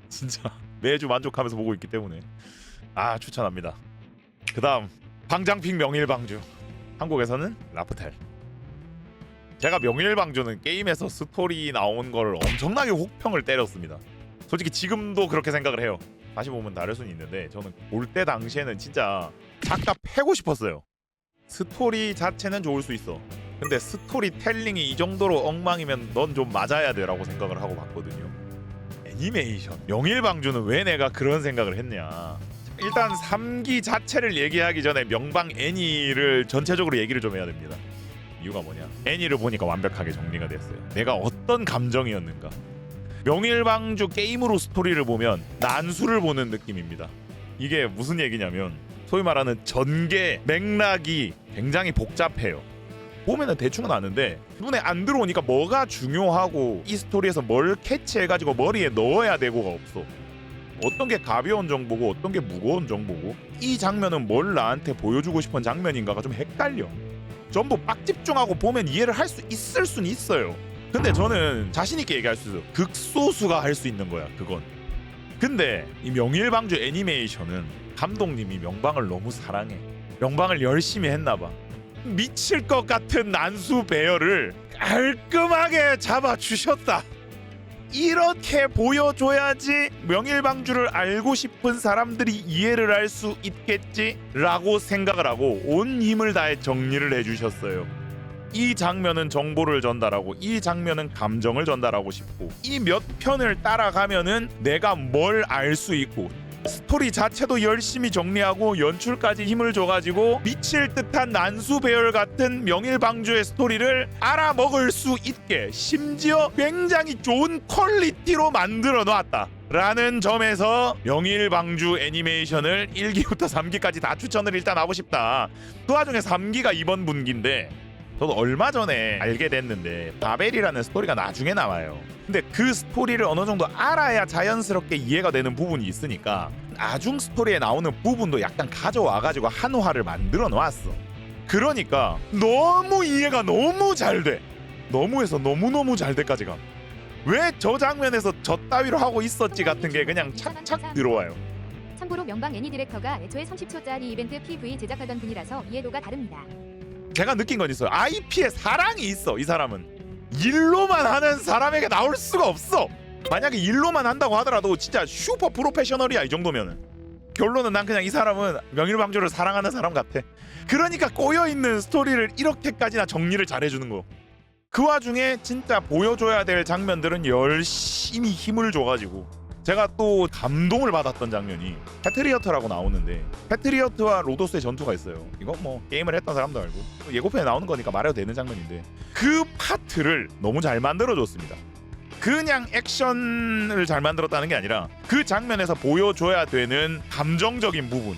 진짜 매주 만족하면서 보고 있기 때문에 추천합니다. 그 다음 방장픽 명일방주. 한국에서는 라프텔. 제가 명일방주는 게임에서 스토리 나온 걸 엄청나게 혹평을 때렸습니다. 솔직히 지금도 그렇게 생각을 해요. 다시 보면 다를 수는 있는데 저는 볼 때 당시에는 진짜 작가 패고 싶었어요. 스토리 자체는 좋을 수 있어. 근데 스토리텔링이 이 정도로 엉망이면 넌 좀 맞아야 돼라고 생각을 하고 봤거든요. 애니메이션 명일방주는 왜 내가 그런 생각을 했냐. 일단 3기 자체를 얘기하기 전에 명방 애니를 전체적으로 얘기를 좀 해야 됩니다. 이유가 뭐냐, 애니를 보니까 완벽하게 정리가 됐어요. 내가 어떤 감정이었는가. 명일방주 게임으로 스토리를 보면 난수를 보는 느낌입니다. 이게 무슨 얘기냐면 소위 말하는 전개 맥락이 굉장히 복잡해요. 보면은 대충은 아는데 눈에 안 들어오니까 뭐가 중요하고 이 스토리에서 뭘 캐치해가지고 머리에 넣어야 되고가 없어. 어떤 게 가벼운 정보고 어떤 게 무거운 정보고 이 장면은 뭘 나한테 보여주고 싶은 장면인가가 좀 헷갈려. 전부 빡 집중하고 보면 이해를 할 수 있을 순 있어요. 근데 저는 자신있게 얘기할 수 있어. 극소수가 할 수 있는 거야 그건. 근데 이 명일방주 애니메이션은 감독님이 명방을 너무 사랑해. 명방을 열심히 했나봐. 미칠 것 같은 난수 배열을 깔끔하게 잡아주셨다. 이렇게 보여줘야지 명일방주를 알고 싶은 사람들이 이해를 할 수 있겠지라고 생각을 하고 온 힘을 다해 정리를 해주셨어요. 이 장면은 정보를 전달하고 이 장면은 감정을 전달하고 싶고 이 몇 편을 따라가면은 내가 뭘 알 수 있고 스토리 자체도 열심히 정리하고 연출까지 힘을 줘가지고 미칠 듯한 난수 배열 같은 명일방주의 스토리를 알아먹을 수 있게 심지어 굉장히 좋은 퀄리티로 만들어 놨다 라는 점에서 명일방주 애니메이션을 1기부터 3기까지 다 추천을 일단 하고 싶다. 그 와중에 3기가 이번 분기인데 저도 얼마 전에 알게 됐는데 바벨이라는 스토리가 나중에 나와요. 근데 그 스토리를 어느 정도 알아야 자연스럽게 이해가 되는 부분이 있으니까 나중 스토리에 나오는 부분도 약간 가져와가지고 한화를 만들어 놨어. 그러니까 너무 이해가 너무 잘 돼. 너무해서 너무너무 잘 돼까지 가. 왜 저 장면에서 저 따위로 하고 있었지 같은 게 그냥 착착 들어와요. 참고로 명방 애니 디렉터가 애초에 30초짜리 이벤트 PV 제작하던 분이라서 이해도가 다릅니다. 제가 느낀 건 있어요. IP에 사랑이 있어. 이 사람은 일로만 하는 사람에게 나올 수가 없어. 만약에 일로만 한다고 하더라도 진짜 슈퍼 프로페셔널이야. 이 정도면은. 결론은 난 그냥 이 사람은 명일방주를 사랑하는 사람 같아. 그러니까 꼬여있는 스토리를 이렇게까지나 정리를 잘해주는 거. 그 와중에 진짜 보여줘야 될 장면들은 열심히 힘을 줘가지고 제가 또 감동을 받았던 장면이 패트리어트라고 나오는데 패트리어트와 로도스의 전투가 있어요. 이건 뭐 게임을 했던 사람도 알고 예고편에 나오는 거니까 말해도 되는 장면인데 그 파트를 너무 잘 만들어줬습니다. 그냥 액션을 잘 만들었다는 게 아니라 그 장면에서 보여줘야 되는 감정적인 부분,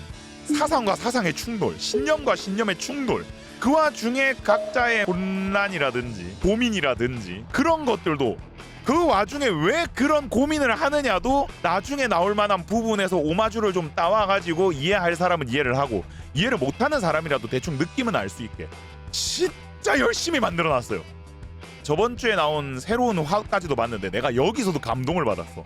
사상과 사상의 충돌, 신념과 신념의 충돌, 그 와중에 각자의 혼란이라든지 고민이라든지 그런 것들도 그 와중에 왜 그런 고민을 하느냐도 나중에 나올 만한 부분에서 오마주를 좀 따와가지고 이해할 사람은 이해를 하고 이해를 못하는 사람이라도 대충 느낌은 알 수 있게 진짜 열심히 만들어놨어요. 저번 주에 나온 새로운 화까지도 봤는데 내가 여기서도 감동을 받았어.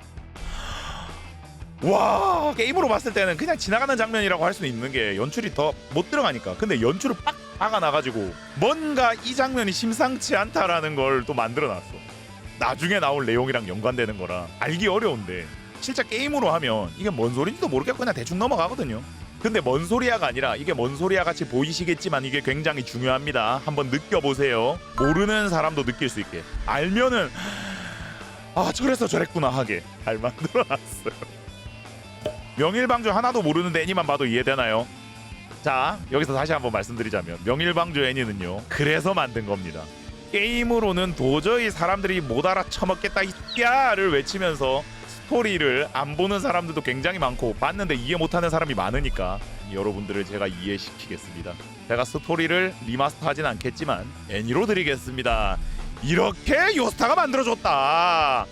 와, 게임으로 봤을 때는 그냥 지나가는 장면이라고 할 수 있는 게 연출이 더 못 들어가니까. 근데 연출을 빡 박아놔가지고 뭔가 이 장면이 심상치 않다라는 걸 또 만들어놨어. 나중에 나올 내용이랑 연관되는 거라 알기 어려운데 실제 게임으로 하면 이게 뭔 소리인지도 모르겠고 그냥 대충 넘어가거든요. 근데 뭔 소리야가 아니라 이게 뭔 소리야 같이 보이시겠지만 이게 굉장히 중요합니다. 한번 느껴보세요. 모르는 사람도 느낄 수 있게. 알면은 저래서 저랬구나 하게 잘 만들어놨어요. 명일방주 하나도 모르는데 애니만 봐도 이해되나요? 자, 여기서 다시 한번 말씀드리자면 명일방주 애니는요 그래서 만든 겁니다. 게임으로는 도저히 사람들이 못 알아쳐먹겠다 이야를 외치면서 스토리를 안 보는 사람들도 굉장히 많고 봤는데 이해 못하는 사람이 많으니까 여러분들을 제가 이해시키겠습니다. 제가 스토리를 리마스터 하진 않겠지만 애니로 드리겠습니다. 이렇게 요스타가 만들어줬다.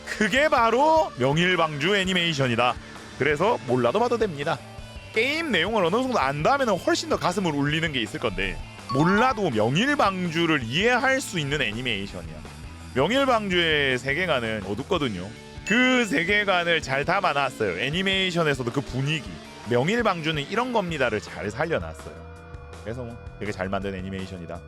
그게 바로 명일방주 애니메이션이다. 그래서 몰라도 봐도 됩니다. 게임 내용을 어느 정도 안다면 훨씬 더 가슴을 울리는 게 있을 건데 몰라도 명일방주를 이해할 수 있는 애니메이션이야. 명일방주의 세계관은 어둡거든요. 그 세계관을 잘 담아놨어요. 애니메이션에서도 그 분위기, 명일방주는 이런 겁니다를 잘 살려놨어요. 그래서 뭐 되게 잘 만든 애니메이션이다.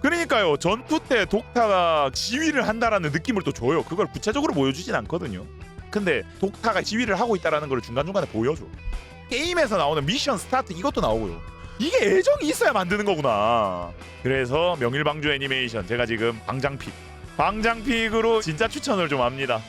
그러니까요, 전투 때 독타가 지휘를 한다라는 느낌을 또 줘요. 그걸 구체적으로 보여주진 않거든요. 근데 독타가 지휘를 하고 있다라는 걸 중간중간에 보여줘. 게임에서 나오는 미션 스타트 이것도 나오고요. 이게 애정이 있어야 만드는 거구나. 그래서 명일방주 애니메이션 제가 지금 방장픽으로 진짜 추천을 좀 합니다.